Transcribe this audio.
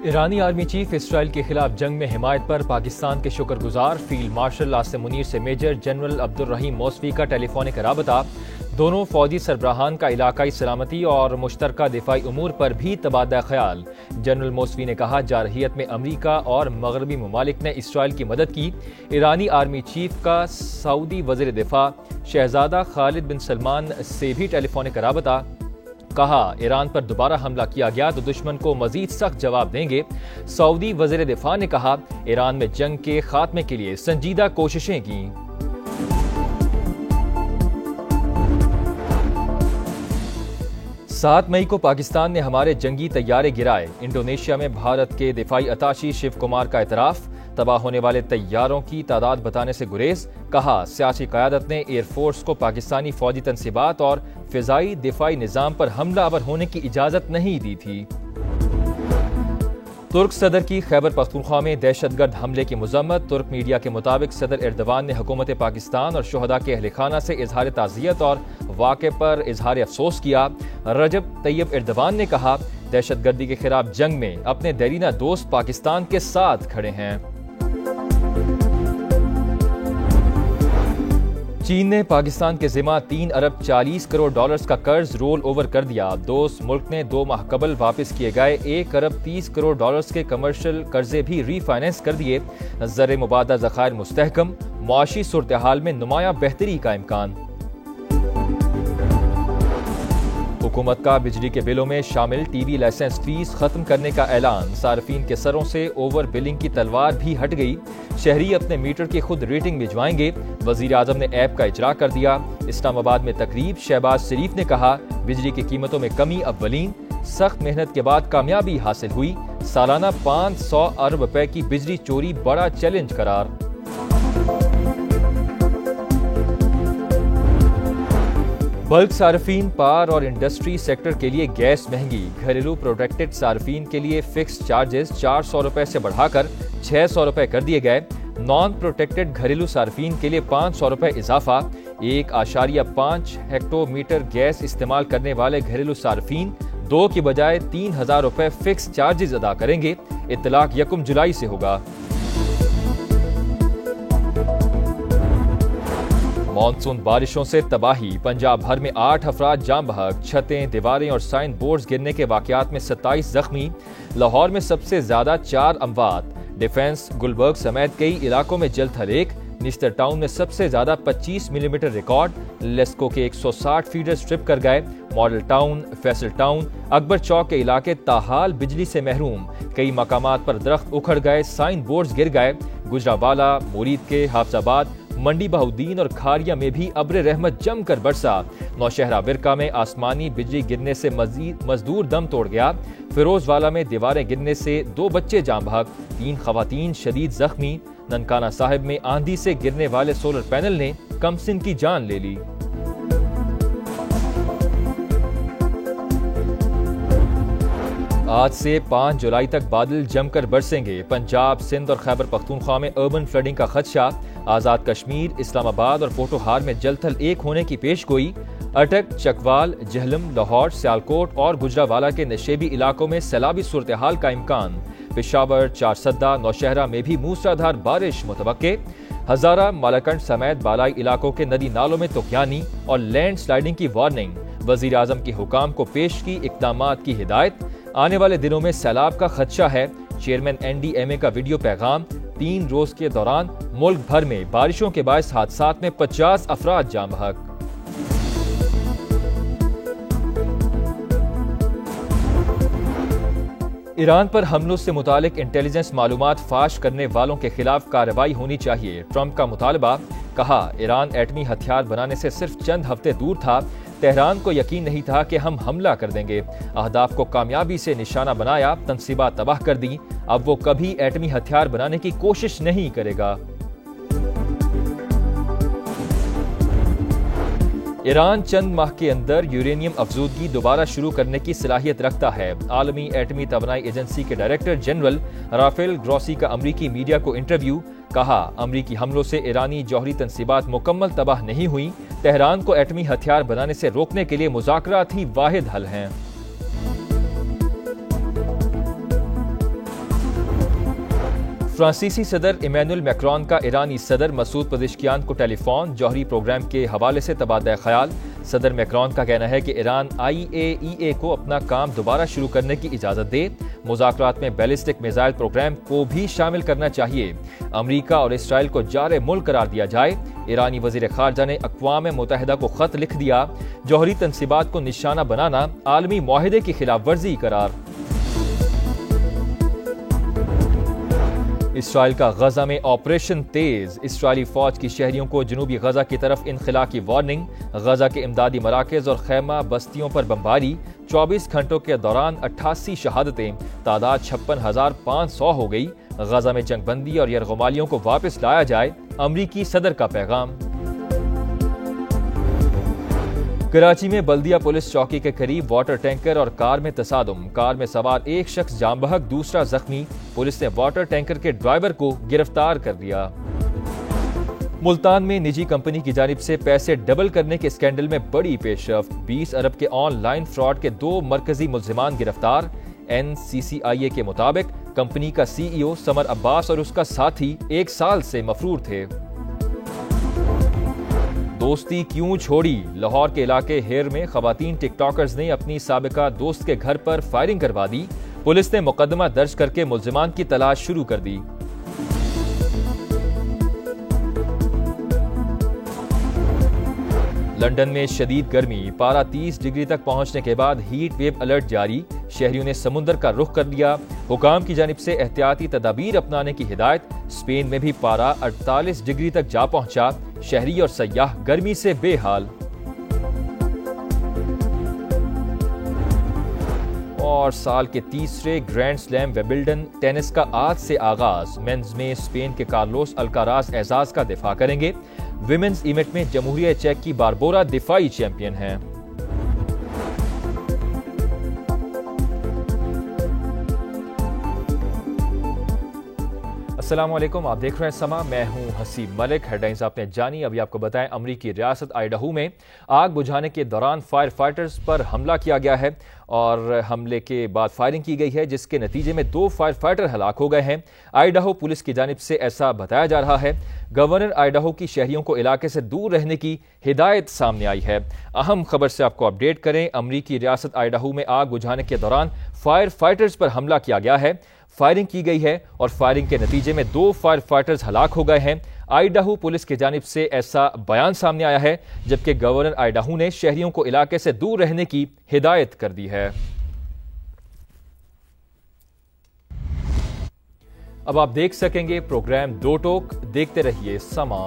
ईरानी army chief Israel के खिलाफ जंग में हिमायत पर पाकिस्तान के शुक्रगुजार फील्ड मार्शल आसिम मुनीर से मेजर जनरल अब्दुल रहीम मौसवी का टेलीफोनिक राबता। दोनों फौजी सरबराहान का इलाकाई सलामती और मुश्तरका दिफाई उमूर पर भी तबादला ख्याल। जनरल मौसवी ने कहा, जारहियत में अमरीका और मगरबी ममालिक ने इसराइल की मदद की। ईरानी आर्मी चीफ का सऊदी वज़ीर दिफा शहजादा खालिद बिन सलमान से भी टेलीफोनिक राबता। कहा, ईरान पर दोबारा हमला किया गया तो दुश्मन को मजीद सख्त जवाब देंगे। सऊदी वज़ीर दिफा ने कहा, ईरान में जंग के खात्मे के लिए संजीदा कोशिशें की। 7 मई को पाकिस्तान ने हमारे जंगी तैयारे गिराए। इंडोनेशिया में भारत के दिफाई अताशी शिव कुमार का एतराफ। तबाह होने वाले तैयारों की तादाद बताने से गुरेज। कहा, सियासी क़यादत ने एयरफोर्स को पाकिस्तानी फौजी तनसीबात और फिजाई दिफाई निज़ाम पर हमलावर होने की इजाज़त नहीं दी थी। तुर्क सदर की खैबर पख्तूनख्वा में दहशतगर्द हमले की मज़म्मत। तुर्क मीडिया के मुताबिक सदर एर्दवान ने हुकूमत पाकिस्तान और शुहदा के अहल खाना से इजहार ताज़ियत और वाक़े पर इजहार अफसोस किया। रजब तैयब एर्दवान ने कहा, दहशतगर्दी के खिलाफ जंग में अपने देरीना दोस्त पाकिस्तान के साथ खड़े हैं। चीन ने पाकिस्तान के ज़िम्मा 3 अरब 40 करोड़ डॉलर्स का कर्ज रोल ओवर कर दिया। दोस्त मुल्क ने 2 माह कबल वापस किए गए 1 अरब 30 करोड़ डॉलर्स के कमर्शियल कर्जे भी रीफाइनेंस कर दिए। ज़र मुबादा ज़खायर मुस्तहकम, मुआशी सूरत हाल में नुमायां बेहतरी का इम्कान। हुकूमत का बिजली के बिलों में शामिल टीवी लाइसेंस फीस खत्म करने का ऐलान। सार्फिन के सरों से ओवर बिलिंग की तलवार भी हट गई। शहरी अपने मीटर की खुद रेटिंग भिजवाएंगे। वजीर आजम ने ऐप का इजरा कर दिया। इस्लामाबाद में तकरीब। शहबाज शरीफ ने कहा, बिजली की कीमतों में कमी अव्वलीन। सख्त मेहनत के बाद कामयाबी हासिल हुई। सालाना 500 अरब रुपए की बिजली चोरी बड़ा चैलेंज करार। बल्क सार्फिन, पार और इंडस्ट्री सेक्टर के लिए गैस महंगी। घरेलू प्रोटेक्टेड सार्फिन के लिए फिक्स चार्जेस 400 रुपए से बढ़ाकर 600 रुपए कर दिए गए। नॉन प्रोटेक्टेड घरेलू सार्फिन के लिए 500 रुपए इजाफा। 1.5 हेक्टोमीटर गैस इस्तेमाल करने वाले घरेलू सार्फिन 2 की बजाय 3000 रुपए फिक्स चार्जेस अदा करेंगे। इत्तलाक 1 जुलाई से होगा। मॉनसून बारिशों से तबाही। पंजाब भर में 8 अफराद जाम बहक। छतें, दीवारें और साइन बोर्ड्स गिरने के वाकयात में 27 जख्मी। लाहौर में सबसे ज्यादा 4 अमवात। डिफेंस, गुलबर्ग समेत कई इलाकों में जल थल। निस्तर टाउन में सबसे ज्यादा 25 मिलीमीटर रिकॉर्ड। लेस्को के 160 फीडर स्ट्रिप कर गए। Model town, Faisal town, Akbar Chowk के इलाके ताहाल बिजली से महरूम। कई मकामात पर दरख्त उखड़ गए, साइन बोर्ड्स गिर गए। गुजरावाला, मुरीद के, हाफजाबाद, मंडी बहाउद्दीन और खारिया में भी अब्र रहमत जमकर बरसा। नौशहरा विरका में आसमानी बिजली गिरने से मजदूर दम तोड़ गया। फिरोजवाला में दीवारें गिरने से 2 बच्चे जाम बहक। 3 खवातीन शदीद जख्मी। ननकाना साहिब में आंधी से गिरने वाले सोलर पैनल ने कमसिन की जान ले ली। आज से 5 जुलाई तक बादल जमकर बरसेंगे। पंजाब, सिंध और खैबर पख्तूनख्वा में अर्बन फ्लडिंग का खदशा। आजाद कश्मीर, इस्लामाबाद और पोटोहार में जलथल एक होने की पेशगोई। अटक, चकवाल, जहलम, लाहौर, सियालकोट और गुजरावाला के नशेबी इलाकों में सैलाबी सूरत हाल का इम्कान। पेशावर, चारसद्दा, नौशहरा में भी मूसलाधार बारिश मुतवक्के। हजारा, मालाकंड समेत बालाई इलाकों के नदी नालों में तुगयानी और लैंड स्लाइडिंग की वार्निंग। वजीर आजम के हुकाम को पेश की इकदामात की हिदायत। आने वाले दिनों में सैलाब का खदशा है। चेयरमैन NDMA का वीडियो पैगाम। 3 रोज के दौरान मुल्क भर में बारिशों के बायस हादसात में 50 अफराद जाम बहक। ईरान पर हमलों से मुतालिक इंटेलिजेंस मालूमात फाश करने वालों के खिलाफ कार्रवाई होनी चाहिए। ट्रंप का मुतालबा। कहा, ईरान एटमी हथियार बनाने से सिर्फ चंद हफ्ते दूर था। तेहरान को यकीन नहीं था कि हम हमला कर देंगे। अहदाफ को कामयाबी से निशाना बनाया, तनसीबात तबाह कर दी। अब वो कभी एटमी हथियार बनाने की कोशिश नहीं करेगा। ईरान चंद माह के अंदर यूरेनियम अफजूदगी दोबारा शुरू करने की सलाहियत रखता है। आलमी एटमी तवानाई एजेंसी के डायरेक्टर जनरल राफेल ग्रॉसी का अमरीकी मीडिया को इंटरव्यू। कहा, अमरीकी हमलों से ईरानी जौहरी तनसीबात मुकम्मल तबाह नहीं हुई। तेहरान को एटमी हथियार बनाने से रोकने के लिए मुज़ाकरात ही वाहिद हल हैं। फ्रांसीसी सदर इमैनुअल मैक्रोन का ईरानी सदर मसूद पज़ेश्कियान को टेलीफोन जौहरी प्रोग्राम के हवाले से तबादला ख्याल। सदर मैक्रोन का कहना है कि ईरान IAEA को अपना काम दोबारा शुरू करने की इजाज़त दे। मुज़ाकरात में बैलिस्टिक मिसाइल प्रोग्राम को भी शामिल करना चाहिए। अमरीका और इसराइल को जारे मुल्क करार दिया जाए। ईरानी वज़ीर ख़ारजा ने अक़वाम मुत्तहिदा को ख़त लिख दिया। जौहरी तनसीबात को निशाना बनाना आलमी मुआहिदे की खिलाफ वर्जी करार। इसराइल का गजा में ऑपरेशन तेज। इसराइली फौज की शहरियों को जनूबी गजा की तरफ इनखला की वार्निंग। गजा के इमदादी मराकज़ और खैमा बस्तियों पर बमबारी। 24 घंटों के दौरान 88 शहादतें, तादाद 56,500 हो गई। गजा में जंगबंदी और यरगमालियों को वापस लाया जाए, अमरीकी सदर का पैगाम। कराची में बल्दिया पुलिस चौकी के करीब वाटर टैंकर और कार में तसादुम। कार में सवार एक शख्स जाम बहक, दूसरा जख्मी। पुलिस ने वाटर टैंकर के ड्राइवर को गिरफ्तार कर लिया। मुल्तान में निजी कंपनी की जानिब से पैसे डबल करने के स्कैंडल में बड़ी पेशरफ्त। 20 अरब के ऑनलाइन फ्रॉड के 2 मरकजी मुल्जिमान गिरफ्तार। NCCIA के मुताबिक कंपनी का CEO समर अब्बास और उसका साथी 1 साल से मफरूर थे। दोस्ती क्यों छोड़ी? लाहौर के इलाके हेर में खवातीन टिकटॉकर्स ने अपनी साबिका दोस्त के घर पर फायरिंग करवा दी। पुलिस ने मुकदमा दर्ज करके मुल्जिमान की तलाश शुरू कर दी। लंदन में शदीद गर्मी, पारा 30 डिग्री तक पहुंचने के बाद हीट वेव अलर्ट जारी। शहरियों ने समुद्र का रुख कर लिया। हुकाम की जानिब से एहतियाती तदाबीर अपनाने की हिदायत। स्पेन में भी पारा 48 डिग्री तक जा पहुंचा। शहरी और सयाह गर्मी से बेहाल। और साल के तीसरे ग्रैंड स्लैम विंबलडन टेनिस का आज से आगाज। मेंस में स्पेन के कार्लोस अल्काराज एजाज का दिफा करेंगे। विमेंस इवेंट में जमहूरिया चेक की बारबोरा दिफाई चैंपियन हैं। अस्सलामुअलैकुम, आप देख रहे हैं समा, मैं हूं हसीब मलिक। हेडलाइंस आपने जानी। अभी आपको बताएं, अमरीकी रियासत आइडाहो में आग बुझाने के दौरान फायर फाइटर्स पर हमला किया गया है और हमले के बाद फायरिंग की गई है, जिसके नतीजे में 2 फायर फाइटर हलाक हो गए हैं। आइडाहो पुलिस की जानिब से ऐसा बताया जा रहा है। गवर्नर आइडाहो की शहरियों को इलाके से दूर रहने की हिदायत सामने आई है। अहम खबर से आपको अपडेट करें, अमरीकी रियासत आइडाहो में आग बुझाने के दौरान फायर फाइटर्स पर हमला किया गया है। फायरिंग की गई है और फायरिंग के नतीजे में 2 फायर फाइटर्स हलाक हो गए हैं। आइडाहो पुलिस की जानिब से ऐसा बयान सामने आया है, जबकि गवर्नर आइडाहो ने शहरियों को इलाके से दूर रहने की हिदायत कर दी है। अब आप देख सकेंगे प्रोग्राम 2 टोक। देखते रहिए समा।